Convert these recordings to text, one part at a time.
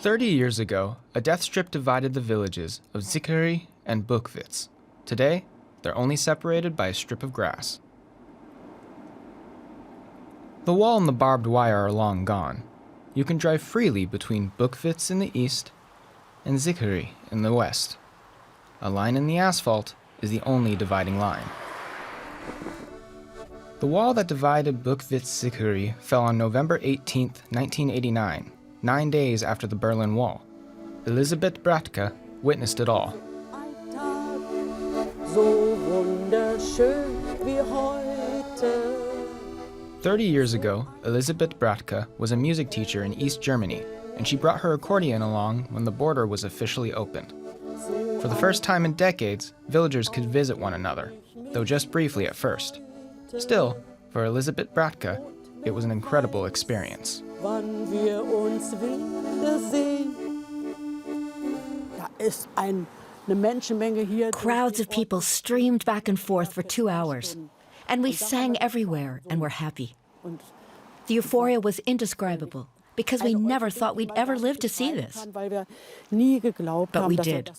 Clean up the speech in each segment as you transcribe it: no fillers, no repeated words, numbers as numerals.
30 years ago, a death strip divided the villages of Zicherie and Böckwitz. Today, they're only separated by a strip of grass. The wall and the barbed wire are long gone. You can drive freely between Beckwitz in the east and Zicherie in the west. A line in the asphalt is the only dividing line. The wall that divided Beckwitz-Zicherie fell on November 18, 1989, 9 days after the Berlin Wall. ELISABETH BRATKE witnessed it all. 30 years ago, ELISABETH BRATKE was a music teacher in East Germany, and she brought her accordion along when the border was officially opened. For the first time in decades, villagers could visit one another, though just briefly at first. Still, for ELISABETH BRATKE, it was an incredible experience. Crowds of people streamed back and forth for 2 hours, and we sang everywhere and were happy. The euphoria was indescribable, because we never thought we'd ever live to see this. But we did.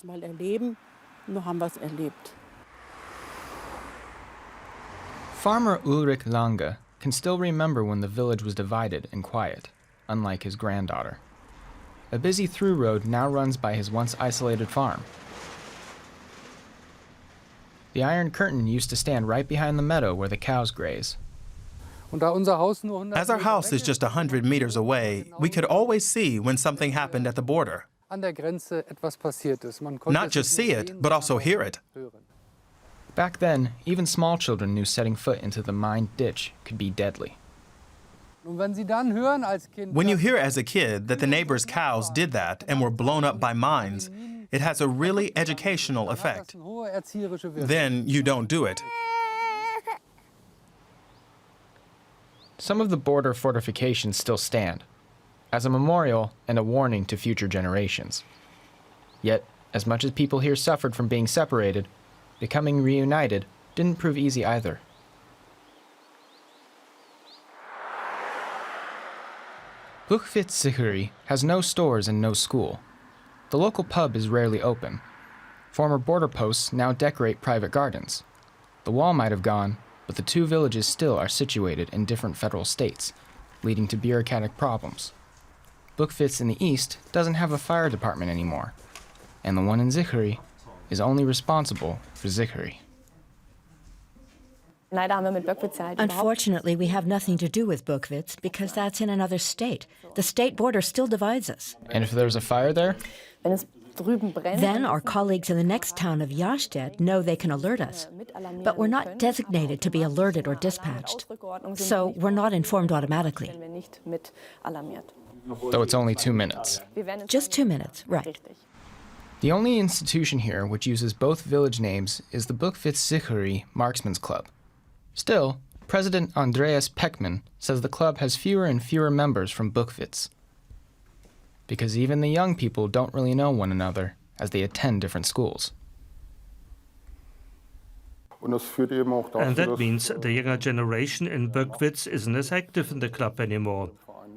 Farmer ULRICH LANGE can still remember when the village was divided and quiet, unlike his granddaughter. A busy through road now runs by his once isolated farm. The Iron Curtain used to stand right behind the meadow where the cows graze. As our house is just 100 meters away, we could always see when something happened at the border. Not just see it, but also hear it. Back then, even small children knew setting foot into the mined ditch could be deadly. When you hear as a kid that the neighbor's cows did that and were blown up by mines, it has a really educational effect. Then you don't do it. Some of the border fortifications still stand, as a memorial and a warning to future generations. Yet, as much as people here suffered from being separated, becoming reunited didn't prove easy either. Beckwitz-Zicherie has no stores and no school. The local pub is rarely open. Former border posts now decorate private gardens. The wall might have gone, but the two villages still are situated in different federal states, leading to bureaucratic problems. Beckwitz in the east doesn't have a fire department anymore, and the one in Zicherie is only responsible for Zicherie. Unfortunately, we have nothing to do with Beckwitz because that's in another state. The state border still divides us. And if there's a fire there? Then our colleagues in the next town of Jahrstedt know they can alert us. But we're not designated to be alerted or dispatched. So we're not informed automatically. Though it's only 2 minutes. Just 2 minutes, right. The only institution here which uses both village names is the Beckwitz-Zicherie Marksman's Club. Still, President ANDREAS PECKMANN says the club has fewer and fewer members from Beckwitz, because even the young people don't really know one another as they attend different schools. And that means the younger generation in Beckwitz isn't as active in the club anymore.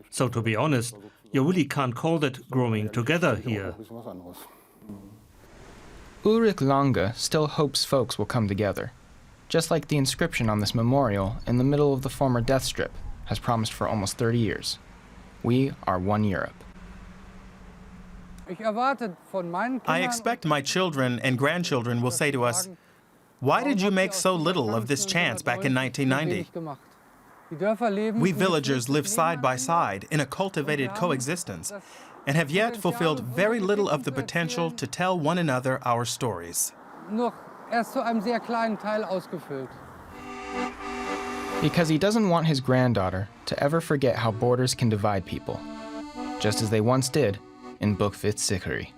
So to be honest, you really can't call that growing together here. ULRICH LANGE still hopes folks will come together, just like the inscription on this memorial in the middle of the former death strip has promised for almost 30 years. We are one Europe. I expect my children and grandchildren will say to us, "Why did you make so little of this chance back in 1990? We villagers live side by side in a cultivated coexistence and have yet fulfilled very little of the potential to tell one another our stories." Because he doesn't want his granddaughter to ever forget how borders can divide people, just as they once did in Beckwitz-Zicherie.